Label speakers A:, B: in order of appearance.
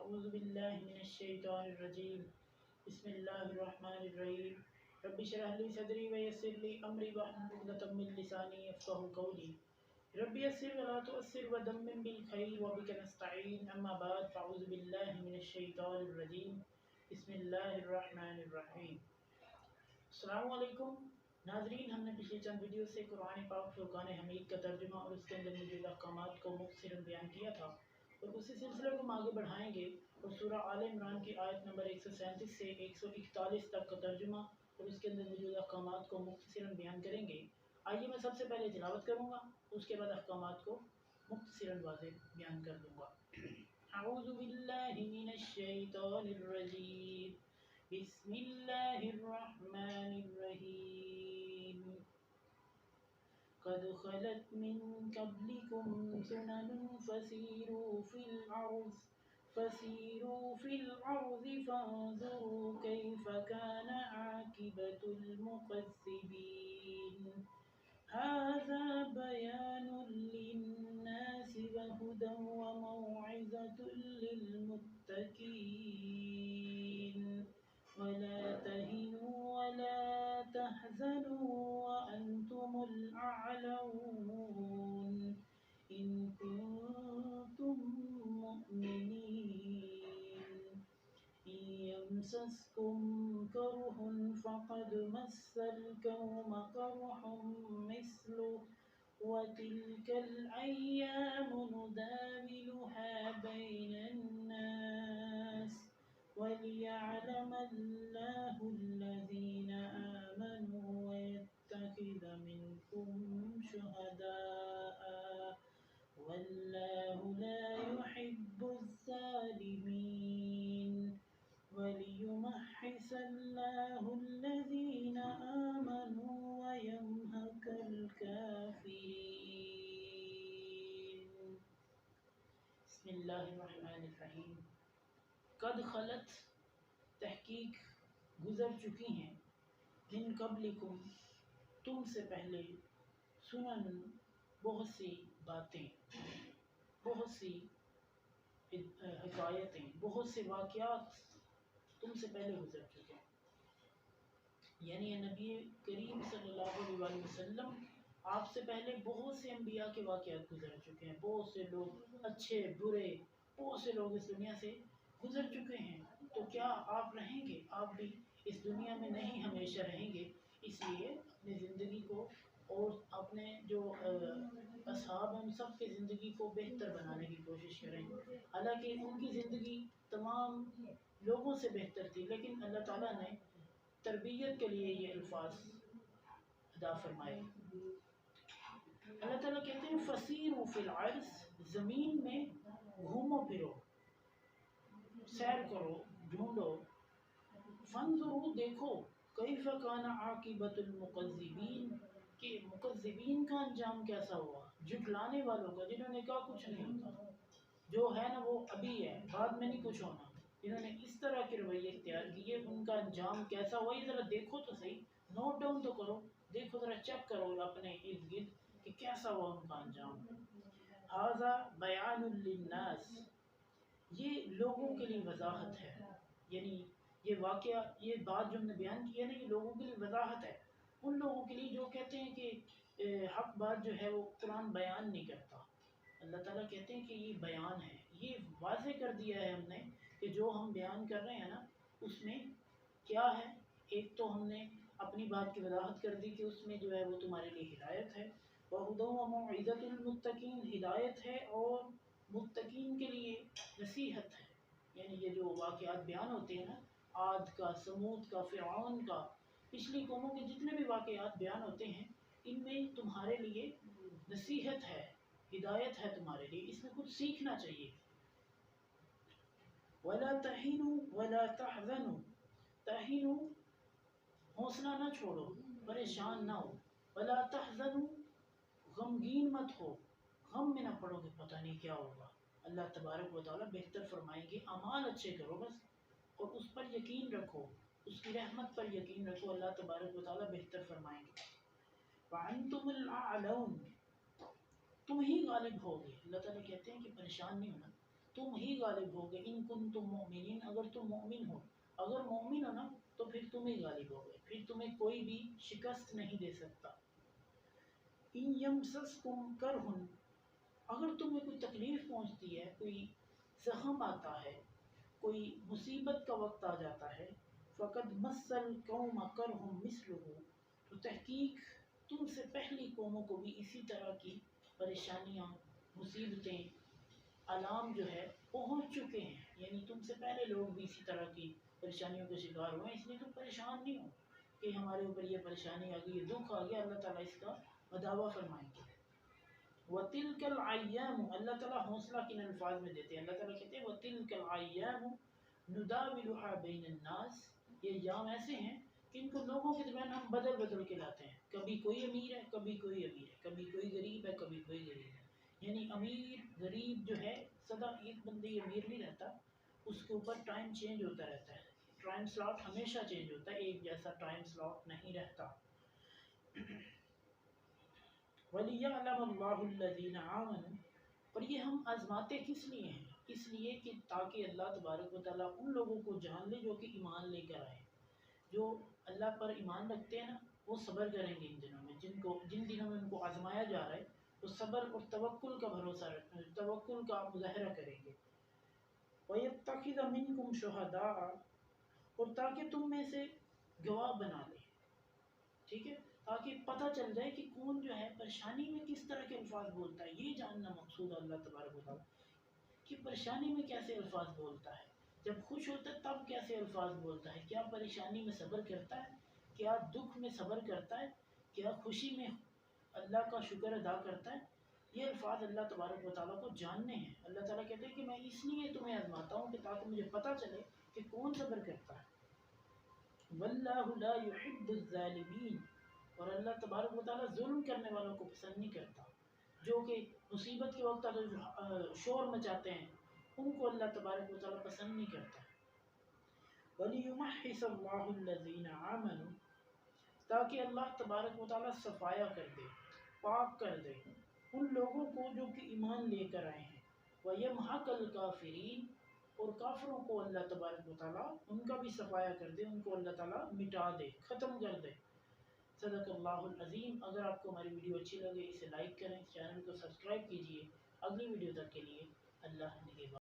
A: اعوذ باللہ من الشیطان الرجیم بسم اللہ الرحمن الرحیم رب اشرح لی صدری ویسر لی امری واحلل عقدۃ من لسانی یفقهوا قولی رب یسر ولا تعسر ودمم بالخیر وبک نستعین اما بعد فاعوذ باللہ من الشیطان الرجیم بسم اللہ الرحمن الرحیم۔ السلام علیکم ناظرین، ہم نے پچھلی چند ویڈیو سے قرآن پاک فرقان حمید کا ترجمہ اور اس کے اندر موجود احکامات کو مختصراً بیان کیا تھا، اور اسی سلسلے کو ہم آگے بڑھائیں گے اور سورہ آل عمران کی آیت نمبر 137 سے 141 تک کا ترجمہ اور اس کے اندر موجود احکامات کو مختصراً بیان کریں گے۔ آئیے میں سب سے پہلے تلاوت کروں گا، اس کے بعد احکامات کو مختصراً واضح بیان کر دوں گا۔ اعوذ باللہ من الشیطان الرجیم بسم اللہ الرحمن الرحیم۔ قد خلت من قبلكم سنن فسيروا في الأرض فانظروا كيف كان عاقبة المكذبين هذا بيان للناس وهدى وموعظة للمتقين ولا تهنوا ولا تحزنوا وأنتم الأعلون إن كنتم مؤمنين إن يمسسكم كرح فقد مس القوم كرح مثله وتلك الأيام نداولها بين الناس وليعلم الله الذين آمنوا ويتخذ منكم شهداء والله لا يحب الظالمين وليمحص الله الذين آمنوا ويمحق الكافرين۔ بسم اللہ الرحمن الرحیم۔ قد خلت تحقیق گزر چکی ہیں، من قبلکم تم سے پہلے، سنن بہت سی باتیں، بہت سی حکایتیں، بہت سے واقعات تم سے پہلے گزر چکے ہیں۔ یعنی نبی کریم صلی اللہ علیہ وسلم آپ سے پہلے بہت سے انبیاء کے واقعات گزر چکے ہیں، بہت سے لوگ اچھے برے، بہت سے لوگ اس دنیا سے گزر چکے ہیں، تو کیا آپ رہیں گے؟ آپ بھی اس دنیا میں نہیں ہمیشہ رہیں گے، اس لیے اپنی زندگی کو اور اپنے جو اصحاب ہیں ان سب کی زندگی کو بہتر بنانے کی کوشش کریں۔ حالانکہ ان کی زندگی تمام لوگوں سے بہتر تھی، لیکن اللہ تعالیٰ نے تربیت کے لیے یہ الفاظ ادا فرمائے۔ اللہ تعالیٰ کہتے ہیں فسیروا فی الارض، زمین میں گھومو پھرو، سیر کرو، ڈھونڈو، فانظروا دیکھو، کیف کان عاقبۃ المکذبین کہ مکذبین کا انجام کیسا ہوا، جھٹلانے والوں کا، جنہوں نے کہا کچھ نہیں ہوتا، جو ہے نا وہ ابھی ہے، بعد میں نہیں کچھ ہونا، جنہوں نے اس طرح کے رویے اختیار کیے ان کا انجام کیسا ہوا، یہ ذرا دیکھو تو صحیح، نوٹ ڈاؤن تو کرو، دیکھو ذرا چیک کرو اپنے ارد گرد کہ کیسا ہوا ان کا انجام۔ ھذا بیان للناس، یہ لوگوں کے لیے وضاحت ہے، یعنی یہ واقعہ، یہ بات جو ہم نے بیان کی ہے نا، یہ لوگوں کے لیے وضاحت ہے، ان لوگوں کے لیے جو کہتے ہیں کہ حق بات جو ہے وہ قرآن بیان نہیں کرتا۔ اللہ تعالیٰ کہتے ہیں کہ یہ بیان ہے، یہ واضح کر دیا ہے ہم نے کہ جو ہم بیان کر رہے ہیں نا اس میں کیا ہے۔ ایک تو ہم نے اپنی بات کی وضاحت کر دی کہ اس میں جو ہے وہ تمہارے لیے ہدایت ہے، وَهُدًى وَمَوْعِظَةٌ لِلْمُتَّقِينَ، ہدایت ہے اور متقین کے لیے نصیحت ہے۔ یعنی یہ جو واقعات بیان ہوتے ہیں نا، عاد کا، سمود کا، فرعون کا، پچھلی قوموں کے جتنے بھی واقعات بیان ہوتے ہیں ان میں تمہارے لیے نصیحت ہے، ہدایت ہے تمہارے لیے، اس میں کچھ سیکھنا چاہیے۔ وَلَا تَهِنُوا وَلَا تَحْزَنُوا، تَهِنُوا حوصلہ نہ چھوڑو، پریشان نہ ہو، وَلَا تَحْزَنُوا غمگین مت ہو، غم میں نہ پڑو کہ پتہ نہیں کیا ہوگا۔ اللہ تبارک و تعالیٰ بہتر فرمائیں گے، اعمال اچھے کرو بس، اور اس پر یقین رکھو، اس کی رحمت پر یقین رکھو، اللہ تبارک و تعالیٰ بہتر فرمائیں گے۔ وَأَنْتُمُ الْأَعْلَوْنَ، تم ہی غالب ہوگے۔ اللہ تعالیٰ کہتے ہیں کہ پریشان نہیں ہونا، تم ہی غالب ہوگے، ان کنتم مؤمنین، اگر تم مومن ہو، اگر مومن ہو نا تو پھر تم ہی غالب ہوگے، پھر تمہیں کوئی بھی شکست نہیں دے سکتا۔ ان یمسسکم کرہن، اگر تمہیں کوئی تکلیف پہنچتی ہے، کوئی زخم آتا ہے، کوئی مصیبت کا وقت آ جاتا ہے، فقد مس القوم کرہم مثلہ، تو تحقیق تم سے پہلی قوموں کو بھی اسی طرح کی پریشانیاں، مصیبتیں، علام جو ہے پہنچ چکے ہیں، یعنی تم سے پہلے لوگ بھی اسی طرح کی پریشانیوں کے شکار ہوئے ہیں، اس لیے تم پریشان نہیں ہو کہ ہمارے اوپر یہ پریشانی آ گئی، یہ دکھ آ گیا، اللہ تعالیٰ اس کا مداوع فرمائیں گے۔ وَتِلْكَ الْأَيَّامُ، اللہ تعالیٰ حوصلہ کن الفاظ میں دیتے ہیں، اللہ تعالیٰ کہتے ہیں وَتِلْكَ الْأَيَّامُ نُدَاوِلُهَا بَيْنَ النَّاسِ، یہ ایام ایسے ہیں کہ ان کو لوگوں کے درمیان ہم بدل بدل کے لاتے ہیں، کبھی کوئی امیر ہے، کبھی کوئی امیر ہے، کبھی کوئی غریب ہے، کبھی کوئی غریب ہے، یعنی امیر غریب جو ہے سدا ایک بندے امیر نہیں رہتا، اس کے اوپر ٹائم چینج ہوتا رہتا ہے، ٹائم سلاٹ ہمیشہ چینج ہوتا ہے، ایک جیسا ٹائم سلاٹ نہیں رہتا۔ وَلِيَعْلَمَ اللَّهُ الَّذِينَ آمَنُوا، اور یہ ہم آزماتے کس لیے ہیں؟ اس لیے کہ تاکہ اللہ تبارک و تعالیٰ ان لوگوں کو جان لے جو کہ ایمان لے کر آئے، جو اللہ پر ایمان رکھتے ہیں نا، وہ صبر کریں گے ان دنوں میں، جن دنوں میں ان کو آزمایا جا رہا ہے، وہ صبر اور توکل کا بھروسہ رکھیں، توکل کا مظاہرہ کریں گے۔ وَيَتَّخِذَ مِنْكُمْ شُهَدَاءَ، اور تاکہ تم میں سے گواہ بنا لے، ٹھیک ہے، تاکہ پتہ چل جائے کہ کون جو ہے پریشانی میں کس طرح کے الفاظ بولتا ہے، یہ جاننا مقصود ہے اللہ تبارک و تعالیٰ کہ پریشانی میں کیسے الفاظ بولتا ہے، جب خوش ہوتا ہے تب کیسے الفاظ بولتا ہے، کیا پریشانی میں صبر کرتا ہے، کیا دکھ میں صبر کرتا ہے، کیا خوشی میں اللہ کا شکر ادا کرتا ہے، یہ الفاظ اللہ تبارک و تعالیٰ کو جاننے ہیں۔ اللہ تعالیٰ کہتے ہیں کہ میں اس لیے تمہیں آزماتا ہوں کہ تاکہ مجھے پتہ چلے کہ کون صبر کرتا ہے۔ واللہ لا يحب الظالمین، اور اللہ تبارک و تعالیٰ ظلم کرنے والوں کو پسند نہیں کرتا، جو کہ مصیبت کے وقت اگر شور مچاتے ہیں ان کو اللہ تبارک و تعالیٰ پسند نہیں کرتا۔ وَلِيُمَحِّصَ اللَّهُ الَّذِينَ آمَنُوا، تاکہ اللہ تبارک و تعالیٰ صفایا کر دے، پاک کر دے ان لوگوں کو جو کہ ایمان لے کر آئے ہیں۔ وَيَمْحَقَ الْكَافِرِينَ، اور کافروں کو اللہ تبارک و تعالیٰ ان کا بھی صفایا کر دے، ان کو اللہ تعالیٰ مٹا دے، ختم کر دے۔ صدق اللہ العظیم۔ اگر آپ کو ہماری ویڈیو اچھی لگے اسے لائک کریں، چینل کو سبسکرائب کیجیے۔ اگلی ویڈیو تک کے لیے اللہ نگہبان۔